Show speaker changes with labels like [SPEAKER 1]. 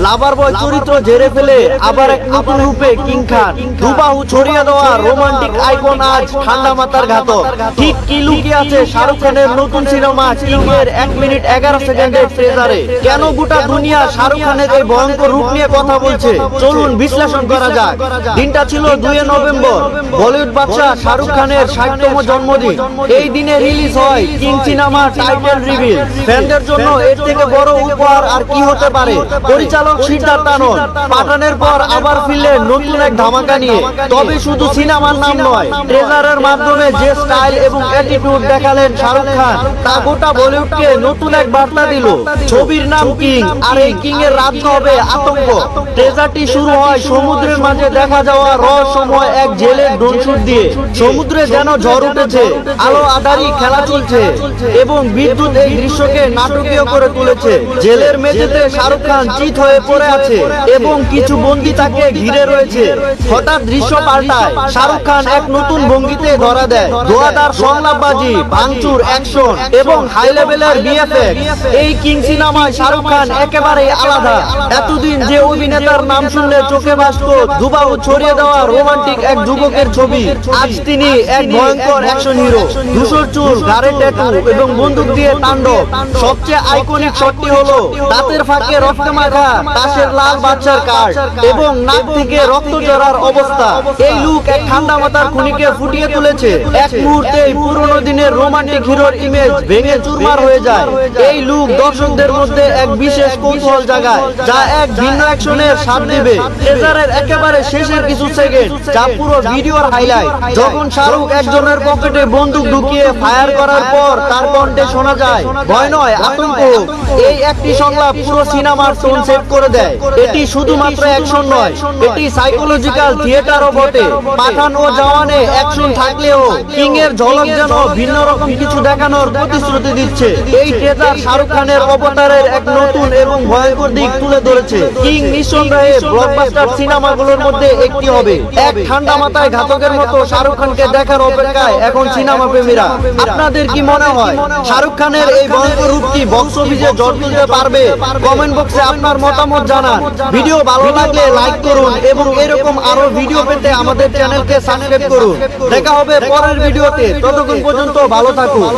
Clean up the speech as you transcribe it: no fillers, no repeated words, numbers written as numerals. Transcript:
[SPEAKER 1] লাভার বয় চরিত্র ঝেড়ে ফেলে আবার এক নতুন রূপে কিং খান, হুবাহু ছড়িয়ে দেওয়া রোমান্টিক আইকন আজ ঠান্ডা মাথার ঘাতক। ঠিক কি লুকিয়ে আছে শাহরুখ খানের নতুন সিনেমা কিং এর 1 মিনিট 11 সেকেন্ডের ট্রেজারে? কেন গোটা দুনিয়া শাহরুখ খানের এই ভয়ঙ্কর রূপ নিয়ে কথা বলছে? চলুন বিশ্লেষণ করা যাক। দিনটা ছিল 2 নভেম্বর, বলিউড বাদশা শাহরুখ খানের 60তম জন্মদিন। এই দিনে রিলিজ হয় কিং সিনেমার টাইটেল রিভিল। ফ্যানদের জন্য এর থেকে বড় উপহার আর কি হতে পারে? পরিচালক সিদ্ধার্থ আনন্দ পাঠানের পর আবার ফিরলেন নতুন এক ধামাকা নিয়ে। তবে শুধু সিনেমার নাম নয়, ট্রেজারের মাধ্যমে যে স্টাইল এবং অ্যাটিটিউড দেখালেন শাহরুখ খান, তা গোটা বলিউডকে নতুন এক বার্তা দিল। ছবির নাম কিং, আর এই কিং এর রাজ্য হবে আতঙ্ক। ট্রেজারটি শুরু হয় সমুদ্রের মাঝে দেখা যাওয়া রহস্যময় এক জেলের ড্রোন শুট দিয়ে। সমুদ্রে যেন ঝড় উঠেছে, আলো আঁধারি খেলা চলছে এবং বিদ্যুৎ এই দৃশ্যকে নাটকীয় করে তুলেছে। জেলের মেঝেতে শাহরুখ খান চিত হয়ে পড়ে আছে এবং কিছু বন্দী তাকে ঘিরে রয়েছে। হঠাৎ দৃশ্য পাল্টায়, শাহরুখ খান এক নতুন ভঙ্গিতে ধরা দেয়। ধোঁয়াধার সংলাপবাজি, ভাঙচুর, অ্যাকশন এবং হাই লেভেলের বিএফএক্স। এই কিং সিনেমায় শাহরুখ খান একেবারেই আলাদা। এতদিন যে অভিনেতার নাম শুনলে চোখে ভাসত হুবাহু ছড়িয়ে দেওয়া রোমান্টিক এক যুবকের ছবি, আজ তিনি এক ভয়ঙ্কর অ্যাকশন হিরো। ধূসর চুল, ঘাড়ে ট্যাটু এবং বন্দুক দিয়ে তাণ্ডব। সবচেয়ে আইকনিক শটটি হলো দাঁতের ফাঁকে রক্তে মাখা তাসের লাল বাচ্চার কার্ড এবং নাক থেকে রক্ত ঝরার অবস্থা। এই লুক এক ঠান্ডা মাথার খুনিকে ফুটিয়ে তুলেছে। এক মুহূর্তেই পুরনো দিনের রোমান্টিক হিরোর ইমেজ ভেঙে চুরমার হয়ে যায়। এই লুক দর্শকদের মধ্যে এক বিশেষ কৌতূহল জাগায়, যা এক ভিন্ন অ্যাকশনের স্বাদ দেবে। ট্রেজারের একেবারে শেষের কিছু সেকেন্ড, যা পুরো ভিডিওর হাইলাইট, যখন শাহরুখ একজনের পকেটে বন্দুক ঢুকিয়ে ফায়ার করার পর তার কণ্ঠে শোনা যায় ভয় নয় আতঙ্ক। এই একটি সংলাপ পুরো সিনেমার টোন সেট করে দেয়। এটি শুধুমাত্র অ্যাকশন নয়, এটি সাইকোলজিক্যাল থিয়েটারও বটে। পাঠান ও জওয়ানে অ্যাকশন থাকলেও কিং এর ঝলক যেন ভিন্ন রকম কিছু দেখানোর প্রতিশ্রুতি দিচ্ছে। এই ট্রেজার শাহরুখ খানের অবতারের এক নতুন এবং ভয়ঙ্কর দিক তুলে ধরেছে। কিং নিঃসন্দেহে ব্লকবাস্টার সিনেমাগুলোর মধ্যে একটি হবে। এক ঠান্ডা মাথায় ঘাতকের মতো শাহরুখ খানকে দেখার অপেক্ষায় এখন সিনেমা প্রেমীরা। আপনাদের কি মনে হয় শাহরুখ খানের এই ভয়ঙ্কর রূপ কি বক্স অফিসে ঝড় তুলতে পারবে? কমেন্ট বক্সে আপনার মতামত জানান। ভিডিও ভালো লাগলে লাইক করুন এবং এরকম আরো ভিডিও পেতে আমাদের চ্যানেলকে সাবস্ক্রাইব করুন। দেখা হবে পরের ভিডিওতে, ততক্ষণ পর্যন্ত ভালো থাকুন।